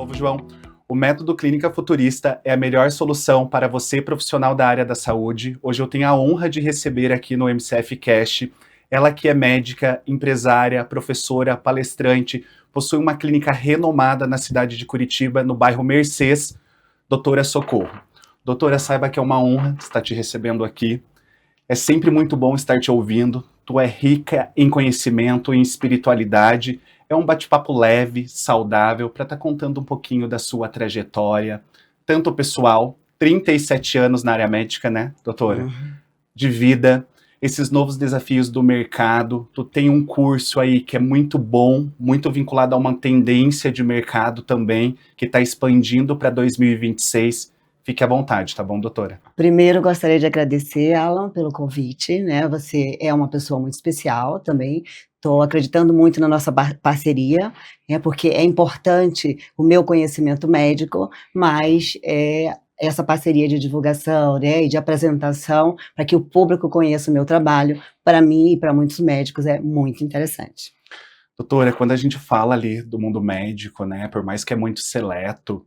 novo, João. O método Clínica Futurista é a melhor solução para você, profissional da área da saúde. Hoje eu tenho a honra de receber aqui no MCF Cast ela que é médica, empresária, professora, palestrante, possui uma clínica renomada na cidade de Curitiba, no bairro Mercês, doutora Socorro. Doutora, saiba que é uma honra estar te recebendo aqui. É sempre muito bom estar te ouvindo. Tu é rica em conhecimento, em espiritualidade. É um bate-papo leve, saudável, para estar contando um pouquinho da sua trajetória, tanto pessoal, 37 anos na área médica, né, doutora? De vida, esses novos desafios do mercado. Tu tem um curso aí que é muito bom, muito vinculado a uma tendência de mercado também, que está expandindo para 2026. Fique à vontade, tá bom, doutora? Primeiro, gostaria de agradecer, Alan, pelo convite, né? Você é uma pessoa muito especial também. Estou acreditando muito na nossa parceria, né? Porque é importante o meu conhecimento médico, mas essa parceria de divulgação, né, e de apresentação, para que o público conheça o meu trabalho, para mim e para muitos médicos é muito interessante. Doutora, quando a gente fala ali do mundo médico, né, por mais que é muito seleto,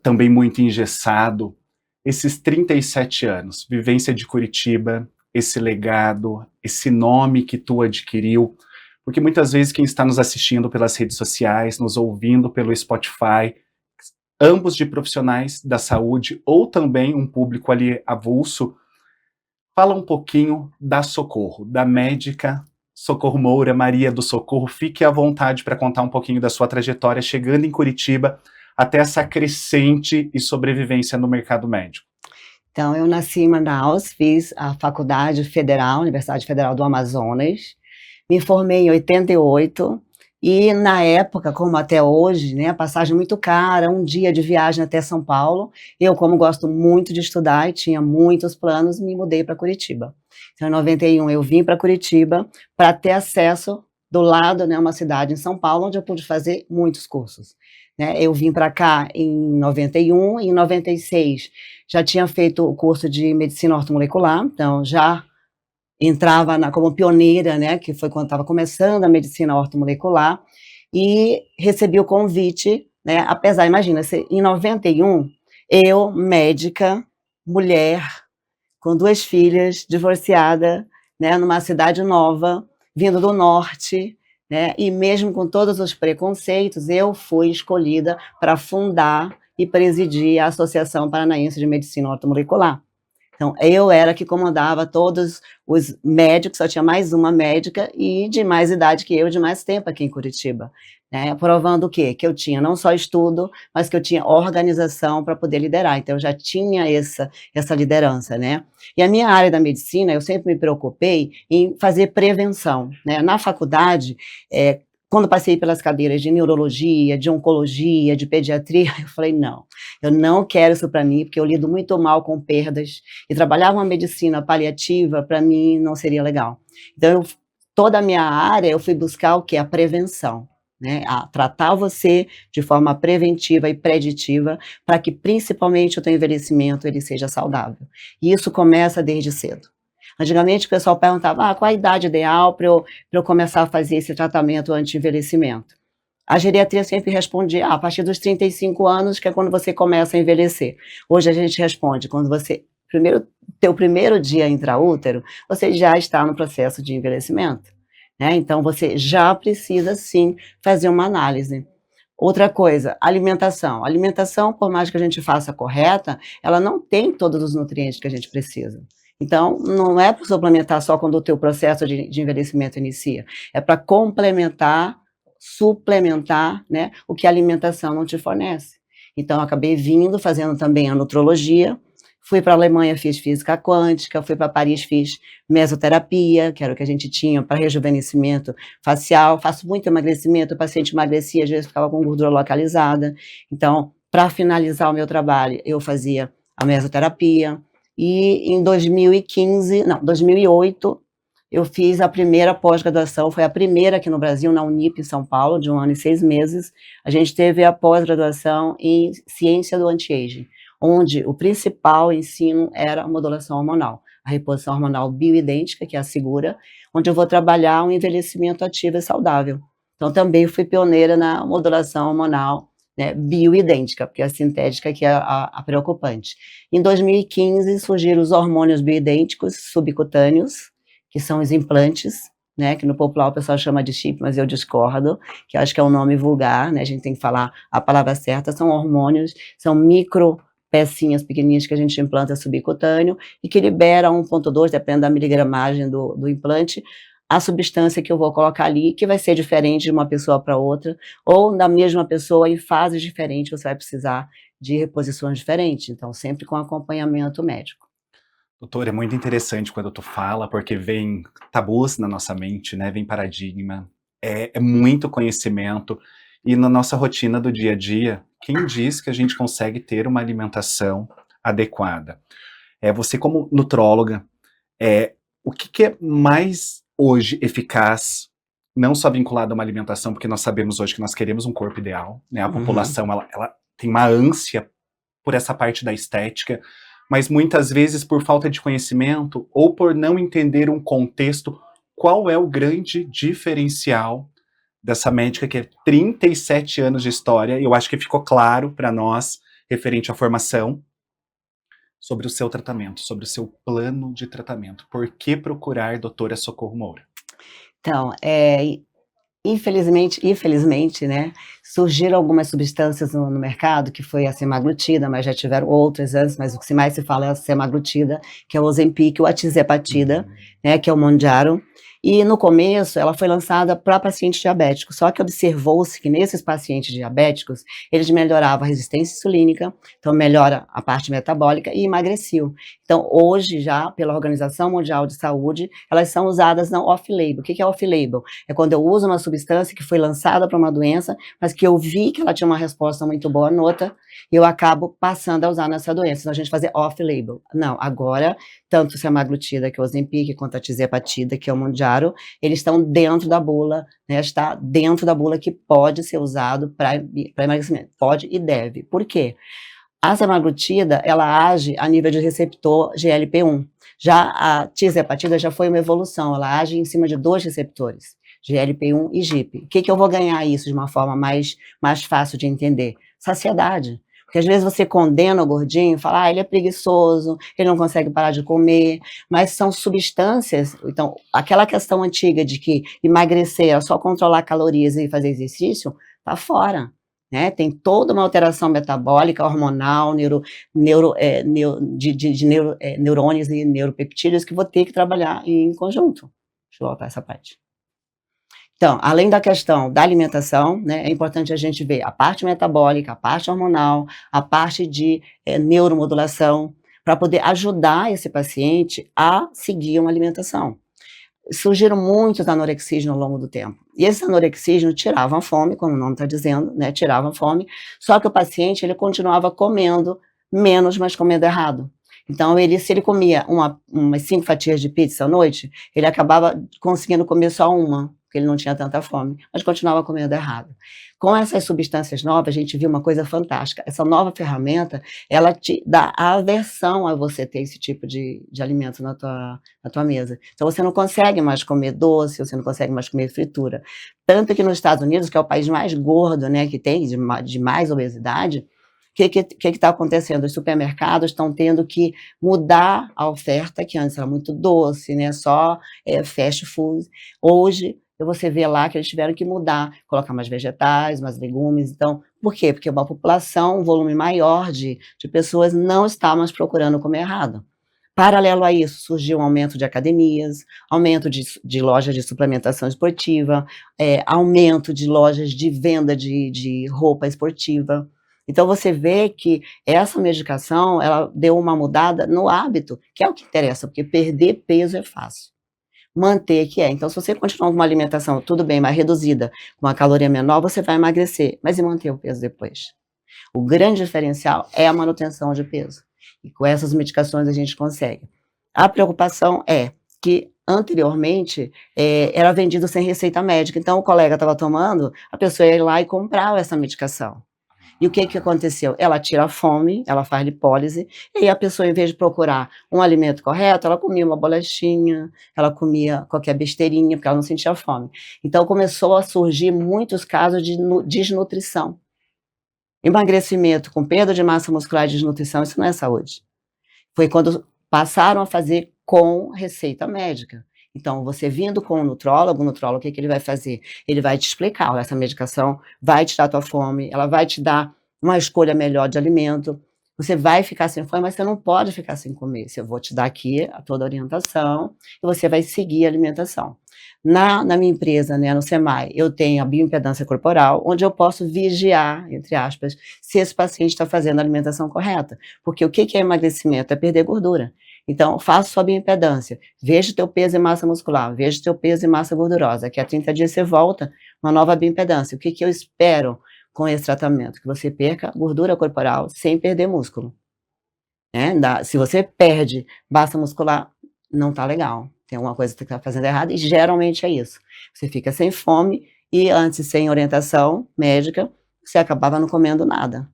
também muito engessado, esses 37 anos, vivência de Curitiba, esse legado, esse nome que tu adquiriu, porque muitas vezes quem está nos assistindo pelas redes sociais, nos ouvindo pelo Spotify, ambos de profissionais da saúde ou também um público ali avulso, fala um pouquinho da Socorro, da médica Socorro Moura, Maria do Socorro. Fique à vontade para contar um pouquinho da sua trajetória chegando em Curitiba até essa crescente e sobrevivência no mercado médico. Então, eu nasci em Manaus, fiz a Faculdade Federal, Universidade Federal do Amazonas, me formei em 88, e na época, como até hoje, né, a passagem muito cara, um dia de viagem até São Paulo, eu, como gosto muito de estudar e tinha muitos planos, me mudei para Curitiba. Então, em 91, eu vim para Curitiba para ter acesso do lado, né, uma cidade em São Paulo, onde eu pude fazer muitos cursos. Né? Eu vim para cá em 91, e em 96 já tinha feito o curso de medicina ortomolecular, então já entrava como pioneira, né, que foi quando estava começando a medicina ortomolecular, e recebi o convite, né, apesar, imagina, em 91, eu, médica, mulher, com 2 filhas, divorciada, né, numa cidade nova, vindo do norte, né, e mesmo com todos os preconceitos, eu fui escolhida para fundar e presidir a Associação Paranaense de Medicina Ortomolecular. Então, eu era que comandava todos os médicos, só tinha mais uma médica, e de mais idade que eu, de mais tempo aqui em Curitiba, né, provando o quê? Que eu tinha não só estudo, mas que eu tinha organização para poder liderar, então eu já tinha essa liderança, né. E a minha área da medicina, eu sempre me preocupei em fazer prevenção, né. Na faculdade, quando passei pelas cadeiras de neurologia, de oncologia, de pediatria, eu falei, não, eu não quero isso para mim, porque eu lido muito mal com perdas, e trabalhar uma medicina paliativa, para mim, não seria legal. Então, toda a minha área, eu fui buscar o quê? A prevenção, né? A tratar você de forma preventiva e preditiva, para que, principalmente, o teu envelhecimento ele seja saudável. E isso começa desde cedo. Antigamente o pessoal perguntava, qual a idade ideal para eu começar a fazer esse tratamento anti-envelhecimento? A geriatria sempre respondia, a partir dos 35 anos, que é quando você começa a envelhecer. Hoje a gente responde, quando você, teu primeiro dia intraútero, você já está no processo de envelhecimento, né? Então você já precisa sim fazer uma análise. Outra coisa, alimentação. Alimentação, por mais que a gente faça correta, ela não tem todos os nutrientes que a gente precisa. Então, não é para suplementar só quando o teu processo de envelhecimento inicia, é para complementar, suplementar, né, o que a alimentação não te fornece. Então, eu acabei fazendo também a nutrologia, fui para a Alemanha, fiz física quântica, fui para Paris, fiz mesoterapia, que era o que a gente tinha para rejuvenescimento facial, faço muito emagrecimento, o paciente emagrecia, às vezes ficava com gordura localizada. Então, para finalizar o meu trabalho, eu fazia a mesoterapia, e em 2008, eu fiz a primeira pós-graduação, foi a primeira aqui no Brasil, na Unip, em São Paulo, de 1 ano e 6 meses, a gente teve a pós-graduação em ciência do anti-aging, onde o principal ensino era a modulação hormonal, a reposição hormonal bioidêntica, que é a segura, onde eu vou trabalhar um envelhecimento ativo e saudável. Então, também fui pioneira na modulação hormonal, né, bioidêntica, porque a sintética que é a preocupante. Em 2015 surgiram os hormônios bioidênticos subcutâneos, que são os implantes, né, que no popular o pessoal chama de chip, mas eu discordo, que acho que é um nome vulgar, né, a gente tem que falar a palavra certa, são hormônios, são micro pecinhas pequenininhas que a gente implanta subcutâneo e que libera 1,2, depende da miligramagem do implante, a substância que eu vou colocar ali, que vai ser diferente de uma pessoa para outra, ou da mesma pessoa em fases diferentes, você vai precisar de reposições diferentes, então sempre com acompanhamento médico. Doutor, é muito interessante quando tu fala, porque vem tabus na nossa mente, né? Vem paradigma, é muito conhecimento, e na nossa rotina do dia a dia, quem diz que a gente consegue ter uma alimentação adequada? Você como nutróloga, o que é mais hoje eficaz, não só vinculado a uma alimentação, porque nós sabemos hoje que nós queremos um corpo ideal, né? A Uhum. população, ela tem uma ânsia por essa parte da estética, mas muitas vezes por falta de conhecimento ou por não entender um contexto, qual é o grande diferencial dessa médica que é 37 anos de história, e eu acho que ficou claro para nós, referente à formação, sobre o seu tratamento, sobre o seu plano de tratamento. Por que procurar doutora Socorro Moura? Então, infelizmente, né, surgiram algumas substâncias no mercado, que foi a semaglutida, mas já tiveram outras antes, mas o que mais se fala é a semaglutida, que é o Ozempic, o atizepatida, Hum, né, que é o Mounjaro, e no começo ela foi lançada para pacientes diabéticos, só que observou-se que nesses pacientes diabéticos, eles melhoravam a resistência insulínica, então melhora a parte metabólica e emagreciam. Então hoje já, pela Organização Mundial de Saúde, elas são usadas não off-label. O que é off-label? É quando eu uso uma substância que foi lançada para uma doença, mas que eu vi que ela tinha uma resposta muito boa à nota, e eu acabo passando a usar nessa doença. Então a gente fazer off-label. Não, agora, tanto semaglutida, que é o Ozempic, quanto a tizepatida, que é o Mounjaro, eles estão dentro da bula, né, está dentro da bula que pode ser usado para emagrecimento. Pode e deve. Por quê? A semaglutida, ela age a nível de receptor GLP-1. Já a tisepatida já foi uma evolução, ela age em cima de dois receptores, GLP-1 e GIP. O que eu vou ganhar isso de uma forma mais fácil de entender? Saciedade. Porque às vezes você condena o gordinho, fala, ele é preguiçoso, ele não consegue parar de comer, mas são substâncias, então, aquela questão antiga de que emagrecer é só controlar calorias e fazer exercício, tá fora. Né, tem toda uma alteração metabólica, hormonal, neurônios e neuropeptídeos que vou ter que trabalhar em conjunto. Deixa eu voltar essa parte. Então, além da questão da alimentação, né, é importante a gente ver a parte metabólica, a parte hormonal, a parte de neuromodulação, para poder ajudar esse paciente a seguir uma alimentação. Surgiram muitos anorexígenos ao longo do tempo. E esses anorexígenos tiravam a fome, como o nome está dizendo, né? Tiravam a fome, só que o paciente ele continuava comendo menos, mas comendo errado. Então, se ele comia umas 5 fatias de pizza à noite, ele acabava conseguindo comer só uma, porque ele não tinha tanta fome, mas continuava comendo errado. Com essas substâncias novas, a gente viu uma coisa fantástica. Essa nova ferramenta, ela te dá a aversão a você ter esse tipo de alimento na tua mesa. Então você não consegue mais comer doce, você não consegue mais comer fritura. Tanto que nos Estados Unidos, que é o país mais gordo, né, que tem, de mais obesidade, o que está acontecendo? Os supermercados estão tendo que mudar a oferta, que antes era muito doce, né, só fast food. Hoje, você vê lá que eles tiveram que mudar, colocar mais vegetais, mais legumes. Então, por quê? Porque uma população, um volume maior de pessoas não está mais procurando comer errado. Paralelo a isso, surgiu um aumento de academias, aumento de lojas de suplementação esportiva, aumento de lojas de venda de roupa esportiva. Então, você vê que essa medicação, ela deu uma mudada no hábito, que é o que interessa, porque perder peso é fácil. Manter que é. Então, se você continuar com uma alimentação, tudo bem, mais reduzida, com uma caloria menor, você vai emagrecer, mas e manter o peso depois? O grande diferencial é a manutenção de peso. E com essas medicações a gente consegue. A preocupação é que anteriormente era vendido sem receita médica. Então o colega estava tomando, a pessoa ia lá e comprava essa medicação. E o que aconteceu? Ela tira a fome, ela faz lipólise, e aí a pessoa, em vez de procurar um alimento correto, ela comia uma bolachinha, ela comia qualquer besteirinha, porque ela não sentia fome. Então começou a surgir muitos casos de desnutrição. Emagrecimento com perda de massa muscular e desnutrição, isso não é saúde. Foi quando passaram a fazer com receita médica. Então, você vindo com o nutrólogo, o que que ele vai fazer? Ele vai te explicar: "Olha, essa medicação vai tirar tua fome, ela vai te dar uma escolha melhor de alimento, você vai ficar sem fome, mas você não pode ficar sem comer. Eu vou te dar aqui a toda a orientação e você vai seguir a alimentação". Na minha empresa, né, no Semai, eu tenho a bioimpedância corporal, onde eu posso vigiar, entre aspas, se esse paciente está fazendo a alimentação correta. Porque o que que é emagrecimento? É perder gordura. Então, faça sua bioimpedância, veja o teu peso e massa muscular, veja o teu peso e massa gordurosa, daqui a 30 dias você volta, uma nova bioimpedância. O que que eu espero com esse tratamento? Que você perca gordura corporal sem perder músculo, né. Se você perde massa muscular, não tá legal, tem alguma coisa que você tá fazendo errado e geralmente é isso. Você fica sem fome e antes sem orientação médica, você acabava não comendo nada.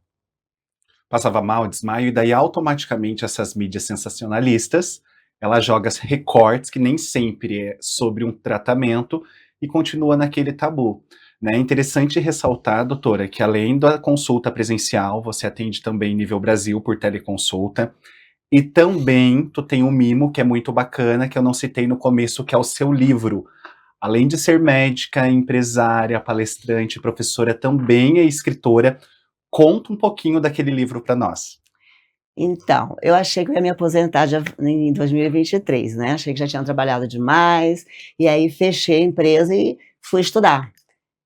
Passava mal, desmaio, e daí automaticamente essas mídias sensacionalistas, ela joga recortes que nem sempre é sobre um tratamento e continua naquele tabu. Né? É interessante ressaltar, doutora, que além da consulta presencial, você atende também nível Brasil por teleconsulta, e também tu tem um mimo que é muito bacana, que eu não citei no começo, que é o seu livro. Além de ser médica, empresária, palestrante, professora, também é escritora. Conta um pouquinho daquele livro para nós. Então, eu achei que eu ia me aposentar já em 2023, né, achei que já tinha trabalhado demais, e aí fechei a empresa e fui estudar.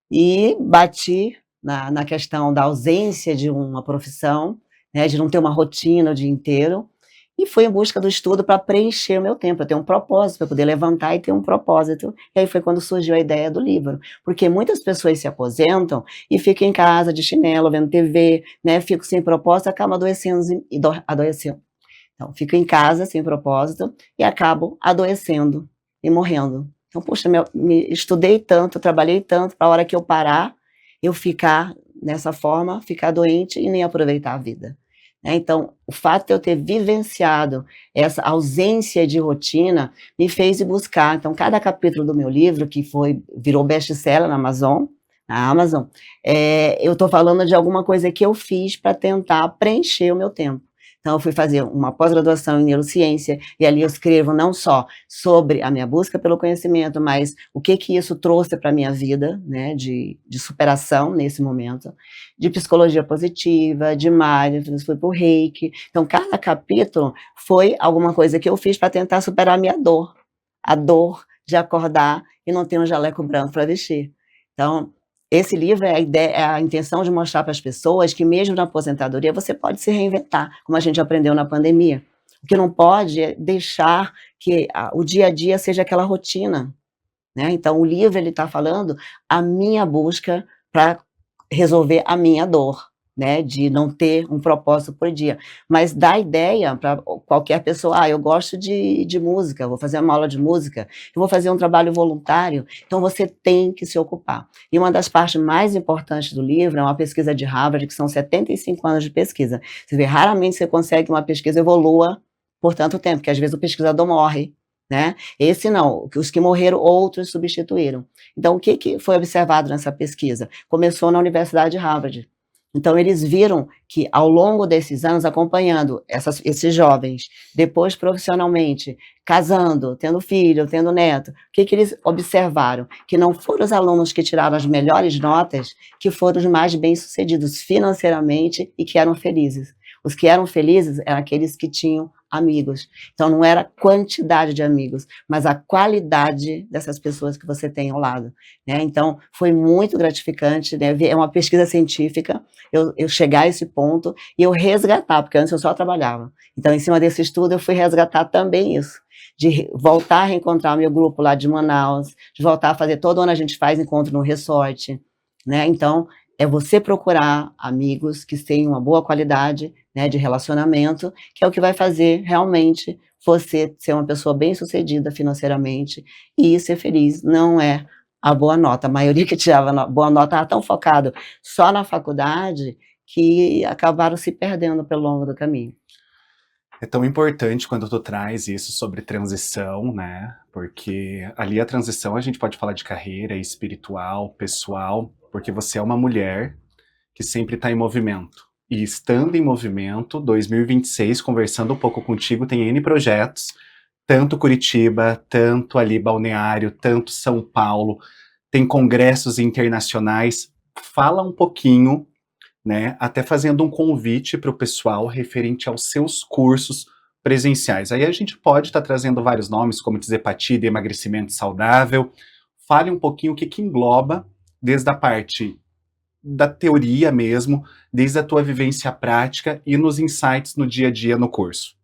E bati na questão da ausência de uma profissão, né, de não ter uma rotina o dia inteiro, e fui em busca do estudo para preencher o meu tempo, pra ter um propósito, para poder levantar e ter um propósito. E aí foi quando surgiu a ideia do livro, porque muitas pessoas se aposentam e ficam em casa de chinelo, vendo TV, né, ficam sem propósito, acabam adoecendo e adoecendo. Então, fico em casa sem propósito e acabo adoecendo e morrendo. Então, poxa, estudei tanto, trabalhei tanto, para a hora que eu parar, eu ficar dessa forma, ficar doente e nem aproveitar a vida. Né? Então, o fato de eu ter vivenciado essa ausência de rotina me fez ir buscar. Então, cada capítulo do meu livro, que virou best-seller na Amazon, eu estou falando de alguma coisa que eu fiz para tentar preencher o meu tempo. Então, eu fui fazer uma pós-graduação em neurociência, e ali eu escrevo não só sobre a minha busca pelo conhecimento, mas o que que isso trouxe para a minha vida, né, de superação nesse momento, de psicologia positiva, de mindfulness, fui para o reiki. Então, cada capítulo foi alguma coisa que eu fiz para tentar superar a dor de acordar e não ter um jaleco branco para vestir. Então, esse livro é a intenção de mostrar para as pessoas que mesmo na aposentadoria você pode se reinventar, como a gente aprendeu na pandemia. O que não pode é deixar que o dia a dia seja aquela rotina, né. Então o livro ele está falando a minha busca para resolver a minha dor, né, de não ter um propósito por dia, mas dá ideia para qualquer pessoa: "Ah, eu gosto de música, vou fazer uma aula de música, eu vou fazer um trabalho voluntário", então você tem que se ocupar. E uma das partes mais importantes do livro é uma pesquisa de Harvard, que são 75 anos de pesquisa. Você vê, raramente você consegue que uma pesquisa evolua por tanto tempo, porque às vezes o pesquisador morre, né. Esse não, os que morreram, outros substituíram. Então o que que foi observado nessa pesquisa? Começou na Universidade de Harvard. Então eles viram que ao longo desses anos, acompanhando esses jovens, depois profissionalmente, casando, tendo filho, tendo neto, o que que eles observaram? Que não foram os alunos que tiraram as melhores notas que foram os mais bem-sucedidos financeiramente e que eram felizes. Os que eram felizes eram aqueles que tinham amigos. Então não era quantidade de amigos, mas a qualidade dessas pessoas que você tem ao lado, né. Então foi muito gratificante, né, ver é uma pesquisa científica, eu chegar a esse ponto e eu resgatar, porque antes eu só trabalhava. Então em cima desse estudo eu fui resgatar também isso, de voltar a reencontrar o meu grupo lá de Manaus, de voltar a fazer todo ano a gente faz encontro no resort, né. Então é você procurar amigos que tenham uma boa qualidade, né, de relacionamento, que é o que vai fazer realmente você ser uma pessoa bem-sucedida financeiramente e ser feliz, não é a boa nota. A maioria que tirava boa nota estava tão focado só na faculdade que acabaram se perdendo pelo longo do caminho. É tão importante quando tu traz isso sobre transição, né? Porque ali a transição a gente pode falar de carreira espiritual, pessoal, porque você é uma mulher que sempre está em movimento. E estando em movimento, 2026, conversando um pouco contigo, tem N projetos, tanto Curitiba, tanto ali Balneário, tanto São Paulo, tem congressos internacionais. Fala um pouquinho, né, até fazendo um convite para o pessoal referente aos seus cursos presenciais. Aí a gente pode estar trazendo vários nomes, como Hepatite, emagrecimento saudável. Fale um pouquinho o que engloba, desde a parte da teoria mesmo, desde a tua vivência prática e nos insights no dia a dia no curso.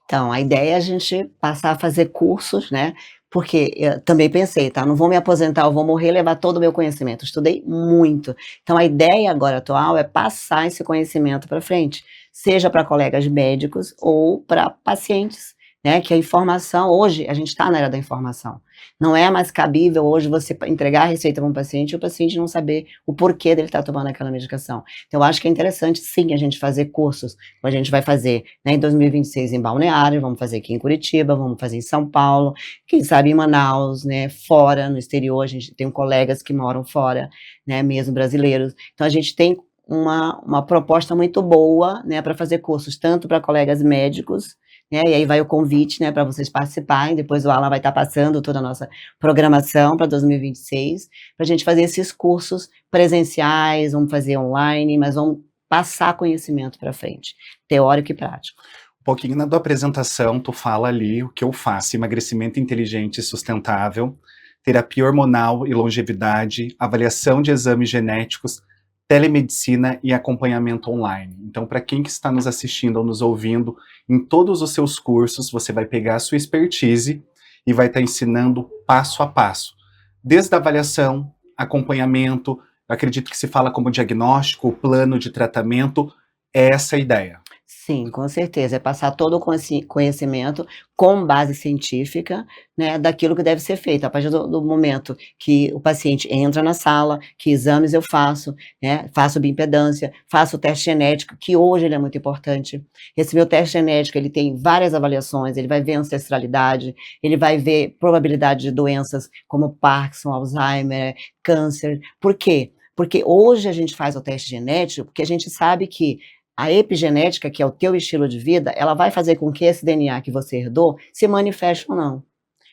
Então, a ideia é a gente passar a fazer cursos, né, porque eu também pensei, tá, não vou me aposentar, eu vou morrer e levar todo o meu conhecimento, estudei muito. Então a ideia agora atual é passar esse conhecimento para frente, seja para colegas médicos ou para pacientes, né, que a informação hoje a gente está na era da informação. Não é mais cabível hoje você entregar a receita para um paciente e o paciente não saber o porquê dele estar tomando aquela medicação. Então eu acho que é interessante sim a gente fazer cursos, como a gente vai fazer, né, em 2026 em Balneário, vamos fazer aqui em Curitiba, vamos fazer em São Paulo, quem sabe em Manaus, né, fora, no exterior, a gente tem colegas que moram fora, né, mesmo brasileiros. Então a gente tem uma proposta muito boa, né, para fazer cursos, tanto para colegas médicos, né, e aí vai o convite, né, para vocês participarem, depois o Alan vai estar passando toda a nossa programação para 2026, para a gente fazer esses cursos presenciais, vamos fazer online, mas vamos passar conhecimento para frente, teórico e prático. Um pouquinho na tua apresentação, tu fala ali o que eu faço: emagrecimento inteligente e sustentável, terapia hormonal e longevidade, avaliação de exames genéticos, telemedicina e acompanhamento online. Então, para quem que está nos assistindo ou nos ouvindo, em todos os seus cursos, você vai pegar a sua expertise e vai estar ensinando passo a passo. Desde a avaliação, acompanhamento, eu acredito que se fala como diagnóstico, plano de tratamento, é essa a ideia. Sim, com certeza, é passar todo o conhecimento com base científica, né, daquilo que deve ser feito. A partir do momento que o paciente entra na sala, que exames eu faço, né, faço bioimpedância, faço o teste genético, que hoje ele é muito importante. Esse meu teste genético, ele tem várias avaliações, ele vai ver ancestralidade, ele vai ver probabilidade de doenças como Parkinson, Alzheimer, câncer. Por quê? Porque hoje a gente faz o teste genético, porque a gente sabe que a epigenética, que é o teu estilo de vida, ela vai fazer com que esse DNA que você herdou se manifeste ou não.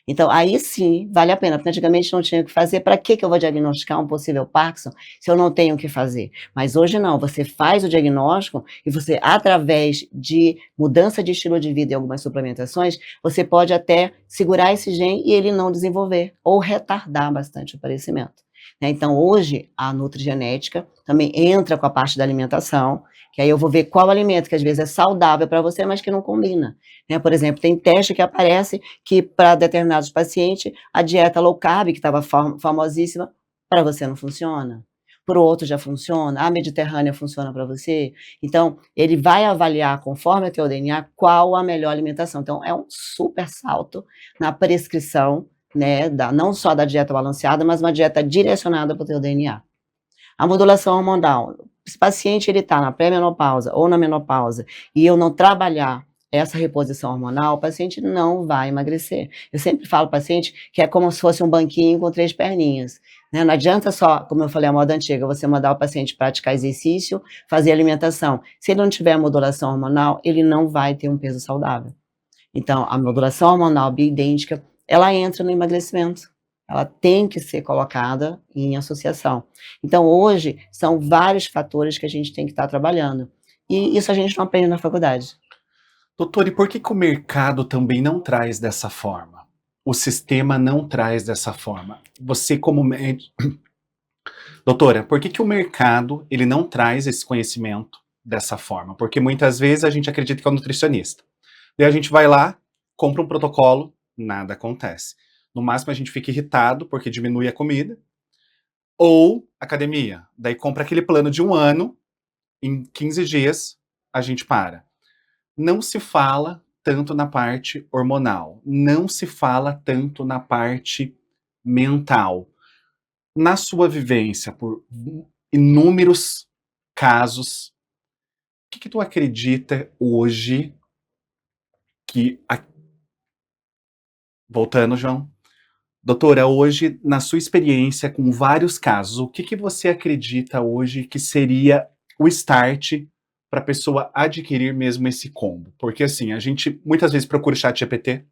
Então, aí sim, vale a pena, porque antigamente não tinha o que fazer. Para que eu vou diagnosticar um possível Parkinson se eu não tenho o que fazer? Mas hoje não, você faz o diagnóstico e você, através de mudança de estilo de vida e algumas suplementações, você pode até segurar esse gene e ele não desenvolver ou retardar bastante o aparecimento. Né? Então, hoje, a nutrigenética também entra com a parte da alimentação, que aí eu vou ver qual alimento que às vezes é saudável para você, mas que não combina. Né? Por exemplo, tem teste que aparece que para determinados pacientes a dieta low carb, que estava famosíssima, para você não funciona. Para o outro já funciona, a mediterrânea funciona para você. Então, ele vai avaliar, conforme o teu DNA, qual a melhor alimentação. Então, é um super salto na prescrição, né, não só da dieta balanceada, mas uma dieta direcionada para o teu DNA. A modulação hormonal, se o paciente ele está na pré-menopausa ou na menopausa e eu não trabalhar essa reposição hormonal, o paciente não vai emagrecer. Eu sempre falo para o paciente que é como se fosse um banquinho com 3 perninhas. Né? Não adianta só, como eu falei, a moda antiga, você mandar o paciente praticar exercício, fazer alimentação. Se ele não tiver modulação hormonal, ele não vai ter um peso saudável. Então, a modulação hormonal bioidêntica, ela entra no emagrecimento. Ela tem que ser colocada em associação. Então, hoje, são vários fatores que a gente tem que estar trabalhando. E isso a gente não aprende na faculdade. Doutor, e por que que o mercado também não traz dessa forma? O sistema não traz dessa forma. Você como médico... Doutora, por que que o mercado ele não traz esse conhecimento dessa forma? Porque muitas vezes a gente acredita que é um nutricionista. Daí a gente vai lá, compra um protocolo, nada acontece. No máximo a gente fica irritado porque diminui a comida. Ou academia. Daí compra aquele plano de 1 ano, em 15 dias a gente para. Não se fala tanto na parte hormonal, não se fala tanto na parte mental. Na sua vivência, por inúmeros casos, o que que tu acredita hoje que, voltando, João, Doutora, hoje, na sua experiência com vários casos, o que que você acredita hoje que seria o start para a pessoa adquirir mesmo esse combo? Porque assim, a gente muitas vezes procura o ChatGPT,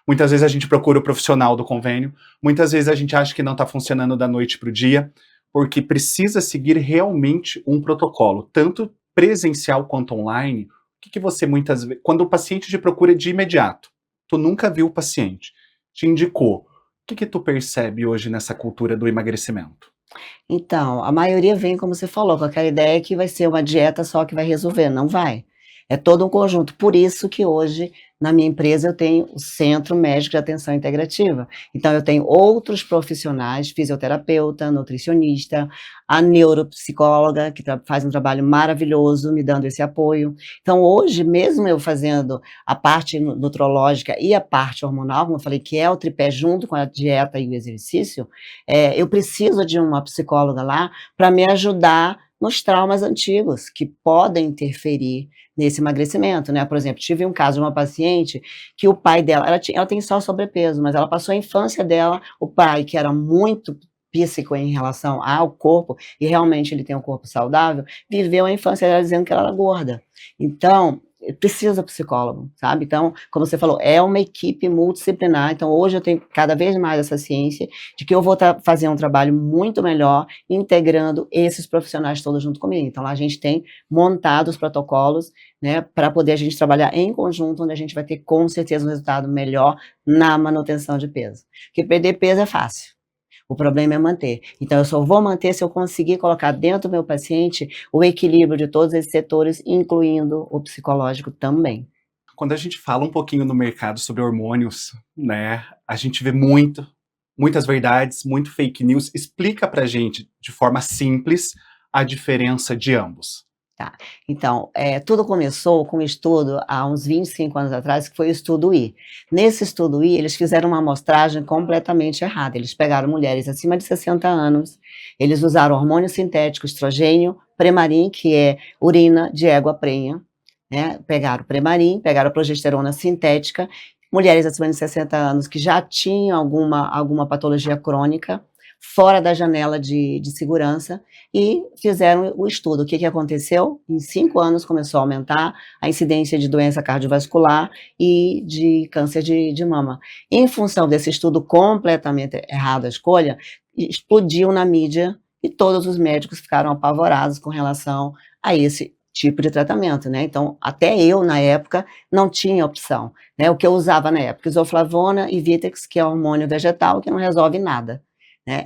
muitas vezes a gente procura o profissional do convênio, muitas vezes a gente acha que não está funcionando da noite para o dia, porque precisa seguir realmente um protocolo, tanto presencial quanto online. O que que você muitas vezes, quando o paciente te procura de imediato, tu nunca viu o paciente, te indicou, o que que tu percebe hoje nessa cultura do emagrecimento? Então, a maioria vem, como você falou, com aquela ideia que vai ser uma dieta só que vai resolver, não vai. É todo um conjunto. Por isso que hoje, na minha empresa, eu tenho o Centro Médico de Atenção Integrativa. Então, eu tenho outros profissionais, fisioterapeuta, nutricionista, a neuropsicóloga, que faz um trabalho maravilhoso, me dando esse apoio. Então, hoje, mesmo eu fazendo a parte nutrológica e a parte hormonal, como eu falei, que é o tripé junto com a dieta e o exercício, eu preciso de uma psicóloga lá para me ajudar nos traumas antigos que podem interferir nesse emagrecimento, né? Por exemplo, tive um caso de uma paciente que o pai dela, ela tem só sobrepeso, mas ela passou a infância dela, o pai, que era muito píssico em relação ao corpo, e realmente ele tem um corpo saudável, viveu a infância dela dizendo que ela era gorda. Então, precisa psicólogo, sabe? Então, como você falou, é uma equipe multidisciplinar. Então, hoje eu tenho cada vez mais essa ciência de que eu vou fazer um trabalho muito melhor integrando esses profissionais todos junto comigo. Então, lá a gente tem montado os protocolos, né, para poder a gente trabalhar em conjunto, onde a gente vai ter com certeza um resultado melhor na manutenção de peso. Porque perder peso é fácil. O problema é manter. Então, eu só vou manter se eu conseguir colocar dentro do meu paciente o equilíbrio de todos esses setores, incluindo o psicológico também. Quando a gente fala um pouquinho no mercado sobre hormônios, né, a gente vê muitas verdades, muito fake news. Explica pra gente, de forma simples, a diferença de ambos. Tá. Então, tudo começou com um estudo há uns 25 anos atrás, que foi o estudo I. Nesse estudo I, eles fizeram uma amostragem completamente errada. Eles pegaram mulheres acima de 60 anos, eles usaram hormônio sintético, estrogênio, Premarin, que é urina de égua prenha, né? Pegaram Premarin, pegaram progesterona sintética, mulheres acima de 60 anos que já tinham alguma patologia crônica, fora da janela de segurança, e fizeram o estudo. O que aconteceu? Em 5 anos começou a aumentar a incidência de doença cardiovascular e de câncer de mama. Em função desse estudo completamente errado, a escolha, explodiu na mídia e todos os médicos ficaram apavorados com relação a esse tipo de tratamento, né? Então, até eu, na época, não tinha opção, né? O que eu usava na época? Isoflavona e Vitex, que é hormônio vegetal, que não resolve nada, né?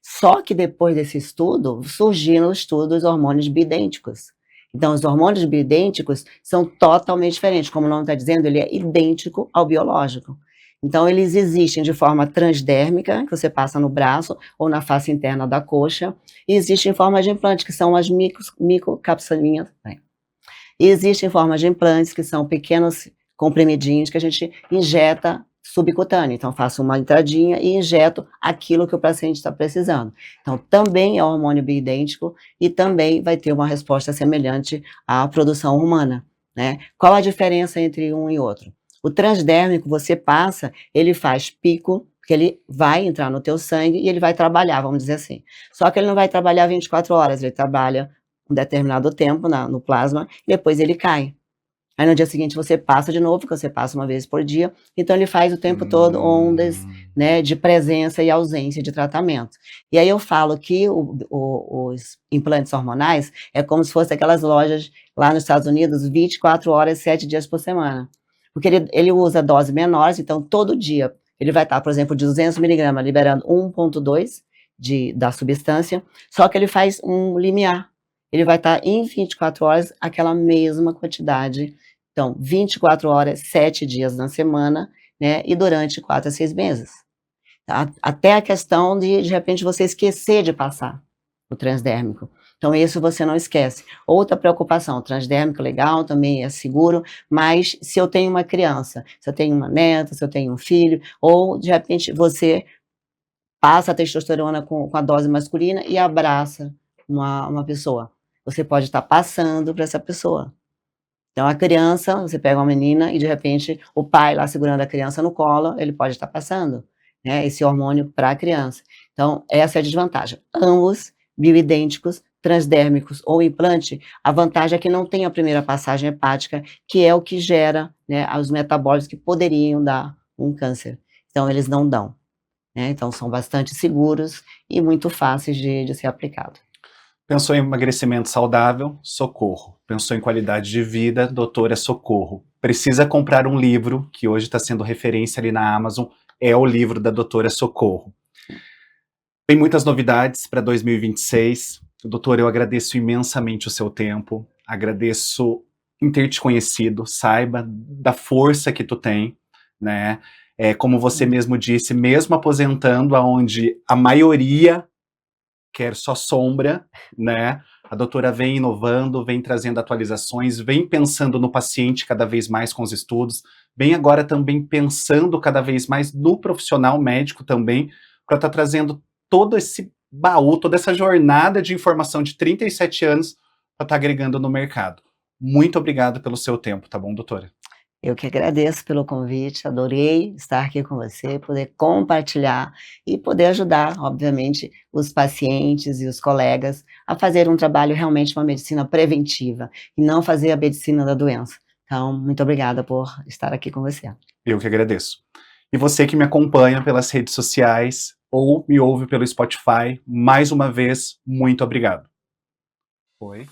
Só que depois desse estudo, surgiram os estudos dos hormônios bioidênticos. Então, os hormônios bioidênticos são totalmente diferentes. Como o nome está dizendo, ele é idêntico ao biológico. Então, eles existem de forma transdérmica, que você passa no braço ou na face interna da coxa, e existem em forma de implante, que são as microcapsulinhas. E existem formas de implantes, que são pequenos comprimidinhos que a gente injeta subcutâneo. Então, faço uma entradinha e injeto aquilo que o paciente está precisando. Então, também é hormônio bioidêntico e também vai ter uma resposta semelhante à produção humana, né? Qual a diferença entre um e outro? O transdérmico, você passa, ele faz pico, porque ele vai entrar no teu sangue e ele vai trabalhar, vamos dizer assim. Só que ele não vai trabalhar 24 horas, ele trabalha um determinado tempo no plasma e depois ele cai. Aí no dia seguinte você passa de novo, porque você passa uma vez por dia, então ele faz o tempo todo ondas, Hum. né, de presença e ausência de tratamento. E aí eu falo que os implantes hormonais é como se fosse aquelas lojas lá nos Estados Unidos, 24 horas, 7 dias por semana. Porque ele usa doses menores, então todo dia ele vai estar, por exemplo, de 200 miligramas liberando 1,2 da substância, só que ele faz um limiar. Ele vai estar em 24 horas aquela mesma quantidade. Então, 24 horas, 7 dias na semana, né? E durante 4 a 6 meses. Tá? Até a questão de repente, você esquecer de passar o transdérmico. Então, isso você não esquece. Outra preocupação, transdérmico legal, também é seguro, mas se eu tenho uma criança, se eu tenho uma neta, se eu tenho um filho, ou de repente você passa a testosterona com a dose masculina e abraça uma pessoa. Você pode estar passando para essa pessoa. Então, a criança, você pega uma menina e, de repente, o pai lá segurando a criança no colo, ele pode estar passando, né, esse hormônio para a criança. Então, essa é a desvantagem. Ambos bioidênticos, transdérmicos ou implante, a vantagem é que não tem a primeira passagem hepática, que é o que gera, né, os metabólitos que poderiam dar um câncer. Então, eles não dão, né? Então, são bastante seguros e muito fáceis de ser aplicado. Pensou em emagrecimento saudável? Socorro. Pensou em qualidade de vida? Doutora, socorro. Precisa comprar um livro, que hoje está sendo referência ali na Amazon, é o livro da doutora Socorro. Tem muitas novidades para 2026. Doutora, eu agradeço imensamente o seu tempo, agradeço em ter te conhecido, saiba da força que tu tem, né? Como você mesmo disse, mesmo aposentando, aonde a maioria quer só sombra, né? A doutora vem inovando, vem trazendo atualizações, vem pensando no paciente cada vez mais com os estudos, vem agora também pensando cada vez mais no profissional médico também, para estar trazendo todo esse baú, toda essa jornada de informação de 37 anos para estar agregando no mercado. Muito obrigado pelo seu tempo, tá bom, doutora? Eu que agradeço pelo convite, adorei estar aqui com você, poder compartilhar e poder ajudar, obviamente, os pacientes e os colegas a fazer um trabalho realmente uma medicina preventiva e não fazer a medicina da doença. Então, muito obrigada por estar aqui com você. Eu que agradeço. E você que me acompanha pelas redes sociais ou me ouve pelo Spotify, mais uma vez, muito obrigado. Oi.